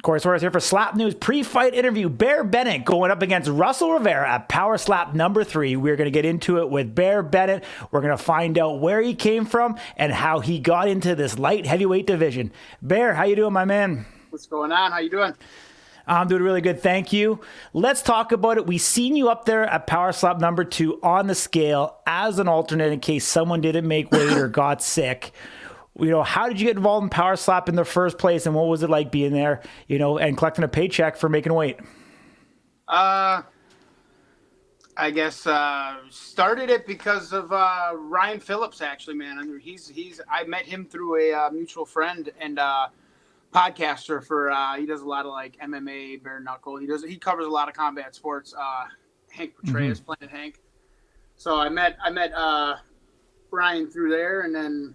Corey Suarez here for Slap News pre-fight interview. Bennett going up against Russel Rivero at Power Slap number 3. We're going to get into it with Bennett. We're going to find out where he came from and how he got into this light heavyweight division. How you doing, my man? What's going on? How you doing? I'm doing really good, thank you. Let's talk about it. We seen you up there at Power Slap number 2 on the scale as an alternate in case someone didn't make weight or got sick. How did you get involved in Power Slap in the first place, and what was it like being there, and collecting a paycheck for making weight? I guess started it because of Ryan Phillips, actually, man. I mean, I met him through a mutual friend and podcaster for he does a lot of like MMA, bare knuckle. He covers a lot of combat sports. Hank Petraeus, Planet Hank. So I met Ryan through there, and then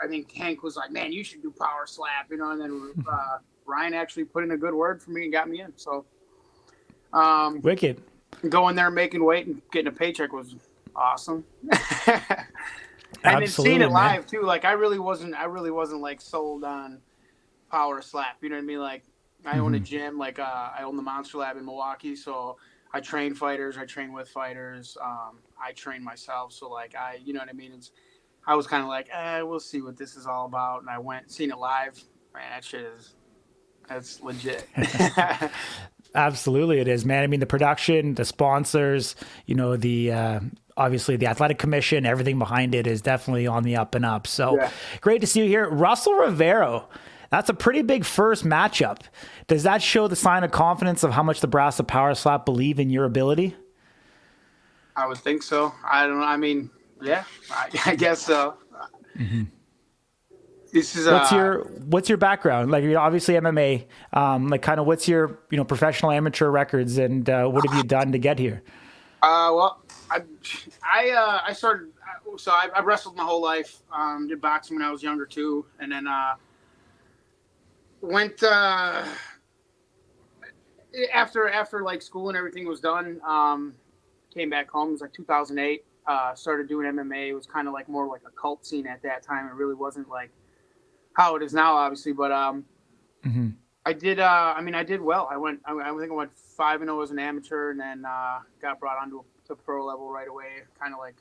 I think Hank was like, "Man, you should do Power Slap," and then Ryan actually put in a good word for me and got me in. So, wicked. Going there, making weight, and getting a paycheck was awesome. And then seeing it live too, like I really wasn't like sold on Power Slap. You know what I mean? Like I own a gym, like I own the Monster Lab in Milwaukee, so I train fighters, I train with fighters, I train myself. So like you know what I mean? I was kind of like, we'll see what this is all about. And I seen it live. Man, that's legit. Absolutely it is, man. I mean, the production, the sponsors, obviously the athletic commission, everything behind it is definitely on the up and up. So Great to see you here. Russel Rivero, that's a pretty big first matchup. Does that show the sign of confidence of how much the brass of Power Slap believe in your ability? I would think so. I don't know. I mean, yeah, I guess so. Mm-hmm. This is what's your background? Like, obviously MMA. Like, kind of what's your professional amateur records, and what have you done to get here? Well, I started. So I wrestled my whole life. Did boxing when I was younger too, and then went after like school and everything was done. Came back home. It was like 2008. Started doing MMA. It was kind of like more like a cult scene at that time. It really wasn't like how it is now, obviously. But I did. I did well. I think I went 5-0 as an amateur, and then got brought onto to pro level right away. Kind of like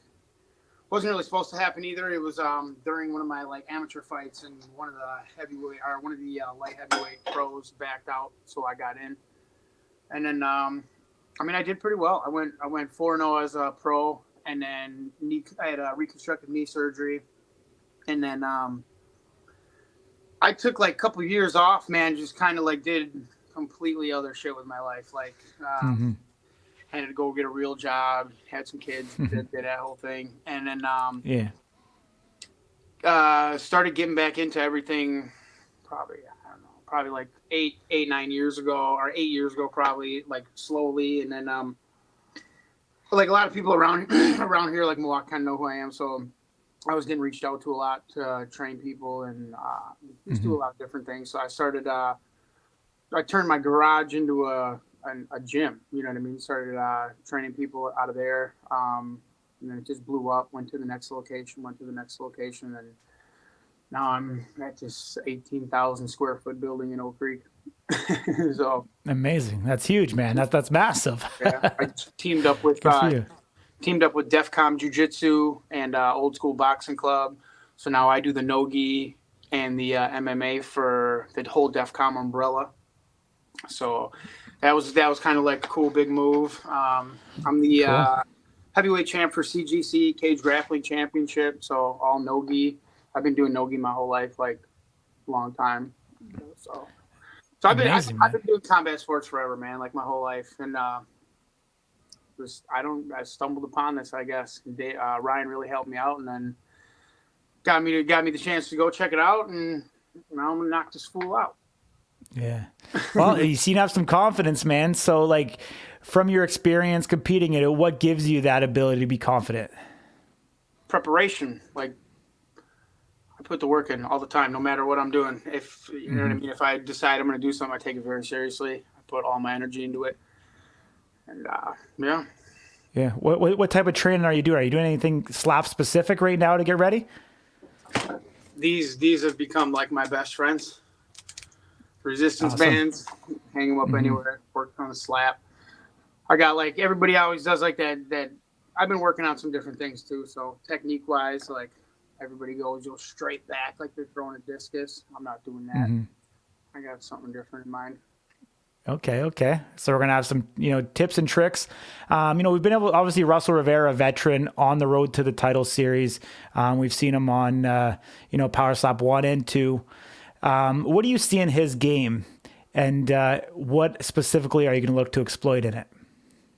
wasn't really supposed to happen either. It was during one of my like amateur fights, and one of the light heavyweight pros backed out, so I got in, and then I did pretty well. I went 4-0 as a pro. And then I had a reconstructive knee surgery. And then I took like a couple of years off, man, just kind of like did completely other shit with my life. Like had to go get a real job, had some kids, did that whole thing. And then started getting back into everything probably like 9 years ago, or 8 years ago, probably, like slowly. And then like a lot of people around here, like Milwaukee, kind of know who I am. So I was getting reached out to a lot to train people and just do a lot of different things. So I started, I turned my garage into a gym. You know what I mean? Started training people out of there. And then it just blew up, went to the next location. And now I'm at this 18,000 square foot building in Oak Creek. So amazing. That's huge, man. That's massive. Yeah, I teamed up with DEFCON Jiu-Jitsu and Old School Boxing Club. So now I do the no-gi and the MMA for the whole DEFCON umbrella. So that was kind of like a cool big move. I'm the heavyweight champ for CGC, Cage Grappling Championship. So all no-gi. I've been doing no-gi my whole life, like a long time. So I've been doing combat sports forever, man, like my whole life. And I stumbled upon this, I guess. Ryan really helped me out, and then got me the chance to go check it out, and now I'm gonna knock this fool out. Yeah. Well, you seem to have some confidence, man. So like from your experience competing in it, what gives you that ability to be confident? Preparation. Like I put the work in all the time, no matter what I'm doing. If you know what I mean, if I decide I'm going to do something, I take it very seriously. I put all my energy into it. And yeah. What type of training are you doing? Are you doing anything slap specific right now to get ready? These have become like my best friends. resistance Awesome. bands, hang them up Mm-hmm. anywhere, work on the slap. I got like everybody always does like that I've been working on some different things too. So technique wise, like everybody goes straight back like they're throwing a discus. I'm not doing that. Mm-hmm. I got something different in mind. Okay, okay. So we're gonna have some, tips and tricks. We've been able, obviously, Russel Rivero, a veteran, on the road to the title series. We've seen him on, Power Slap 1 and 2. What do you see in his game, and what specifically are you going to look to exploit in it?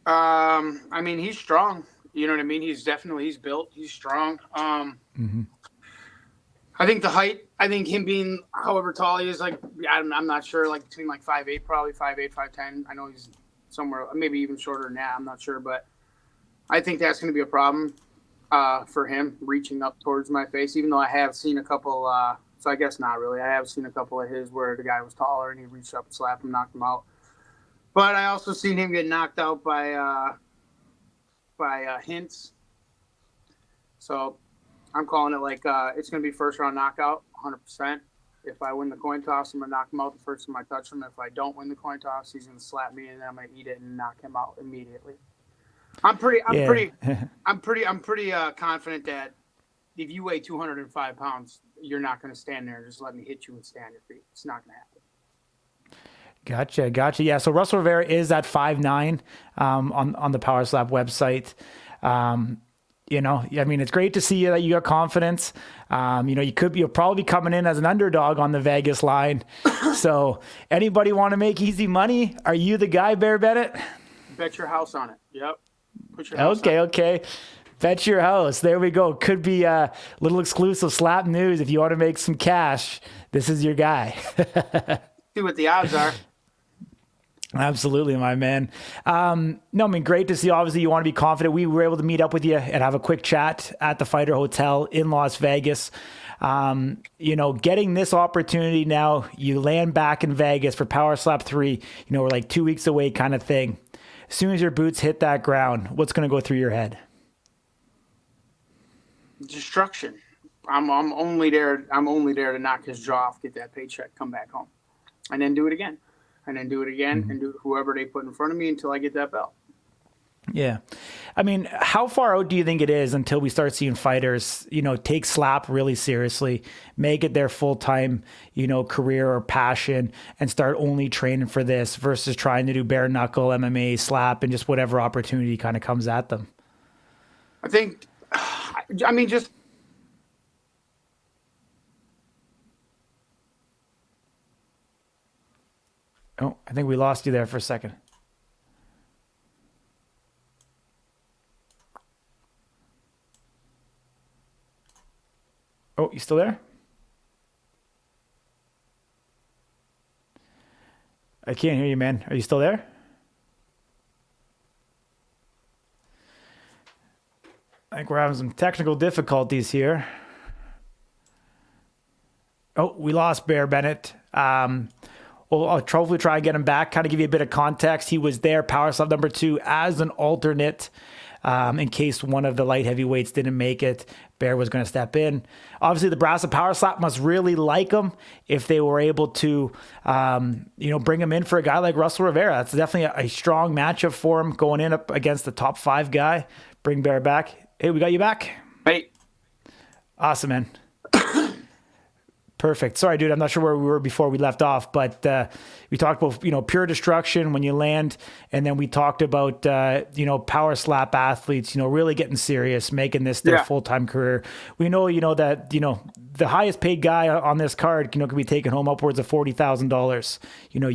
I mean, he's strong. You know what I mean? He's built. He's strong. Mm-hmm. I think the height. I think him being however tall he is, like I'm not sure, like between like 5'8", probably 5'8", 5'10". I know he's somewhere maybe even shorter than that. I'm not sure, but I think that's going to be a problem for him reaching up towards my face. Even though I have seen a couple, so I guess not really. I have seen a couple of his where the guy was taller and he reached up and slapped him, knocked him out. But I also seen him get knocked out by hints. So I'm calling it like it's going to be first round knockout, 100%. If I win the coin toss, I'm going to knock him out the first time I touch him. If I don't win the coin toss, he's going to slap me, and then I'm going to eat it and knock him out immediately. I'm pretty confident that if you weigh 205 pounds, you're not going to stand there and just let me hit you and stay on your feet. It's not going to happen. Gotcha. Yeah. So Russell Rivera is at 5'9", on the Power Slap website. I mean, it's great to see that you got confidence. You'll probably be coming in as an underdog on the Vegas line. So anybody want to make easy money? Are you the guy, Bear Bennett? Bet your house on it. Yep. Put your house on it. Okay. Bet your house. There we go. Could be a little exclusive slap news. If you want to make some cash, this is your guy. See what the odds are. Absolutely, my man. Great to see. Obviously, you want to be confident. We were able to meet up with you and have a quick chat at the Fighter Hotel in Las Vegas. Getting this opportunity now, you land back in Vegas for Power Slap 3, we're like 2 weeks away kind of thing. As soon as your boots hit that ground, what's going to go through your head? Destruction. I'm only there to knock his jaw off, get that paycheck, come back home, and then do it again. And then do it again, and do whoever they put in front of me until I get that belt. Yeah. I mean, how far out do you think it is until we start seeing fighters, take slap really seriously, make it their full-time, career or passion, and start only training for this versus trying to do bare knuckle, MMA, slap, and just whatever opportunity kind of comes at them? I think, just Oh, I think we lost you there for a second. Oh, you still there? I can't hear you, man. Are you still there? I think we're having some technical difficulties here. Oh, we lost Bear Bennett. Well, I'll hopefully try and get him back, kind of give you a bit of context. He was there, Power Slap number 2, as an alternate in case one of the light heavyweights didn't make it. Bear was going to step in. Obviously, the brass of Power Slap must really like him if they were able to, bring him in for a guy like Russel Rivera. That's definitely a strong matchup for him going in up against the top 5 guy. Bring Bear back. Hey, we got you back? Hey. Awesome, man. Perfect. Sorry, dude. I'm not sure where we were before we left off, but we talked about, pure destruction when you land. And then we talked about, Power Slap athletes, really getting serious, making this their full-time career. We know, that, the highest paid guy on this card, could be taking home upwards of $40,000,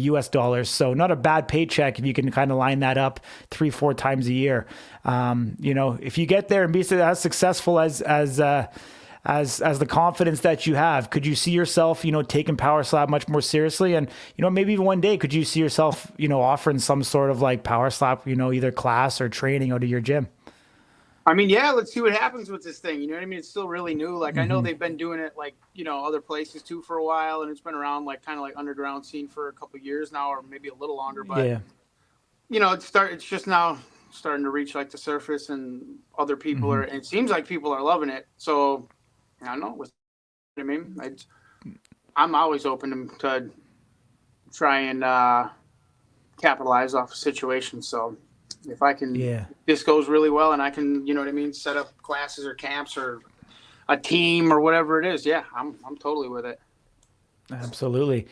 US dollars. So not a bad paycheck if you can kind of line that up 3-4 times a year. If you get there and be as successful as the confidence that you have, could you see yourself, taking Power Slap much more seriously? And, maybe even one day, could you see yourself, offering some sort of like Power Slap, either class or training out of your gym? I mean, yeah, let's see what happens with this thing. You know what I mean? It's still really new. Like, I know they've been doing it like, other places too for a while, and it's been around like kind of like underground scene for a couple of years now, or maybe a little longer, but it's just now starting to reach like the surface, and other people and it seems like people are loving it. So I don't know. I'm always open to try and capitalize off a situation. So if I can, if this goes really well and I can, you know what I mean, set up classes or camps or a team or whatever it is, yeah, I'm totally with it. Absolutely.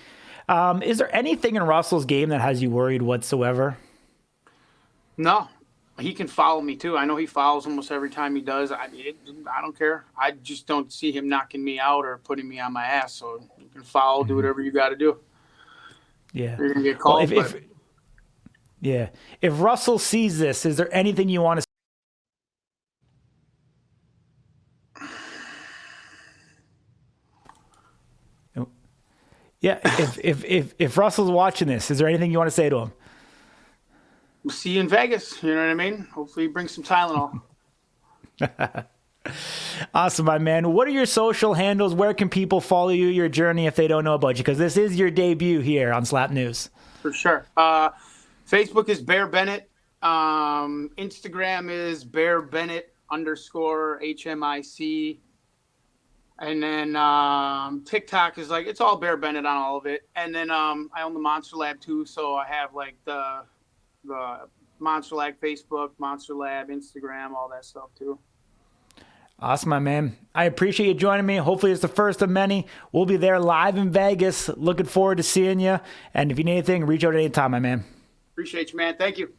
Is there anything in Russell's game that has you worried whatsoever? No, he can follow me too. I know he fouls almost every time he does. I don't care. I just don't see him knocking me out or putting me on my ass. So you can foul, do whatever you got to do. Yeah. You're gonna get called. Well, if Russell sees this, is there anything you want to? Yeah. If Russell's watching this, is there anything you want to say to him? We'll see you in Vegas. You know what I mean? Hopefully, bring some Tylenol. Awesome, my man. What are your social handles? Where can people follow you, your journey, if they don't know about you? Because this is your debut here on Slap News. For sure. Facebook is Bear Bennett. Instagram is Bear Bennett _HMIC. And then TikTok is it's all Bear Bennett on all of it. And then I own the Monster Lab too, so I have the Monster Lab Facebook, Monster Lab Instagram, all that stuff too. Awesome, my man. I appreciate you joining me. Hopefully it's the first of many. We'll be there live in Vegas. Looking forward to seeing you. And if you need anything, reach out anytime, my man. Appreciate you, man. Thank you.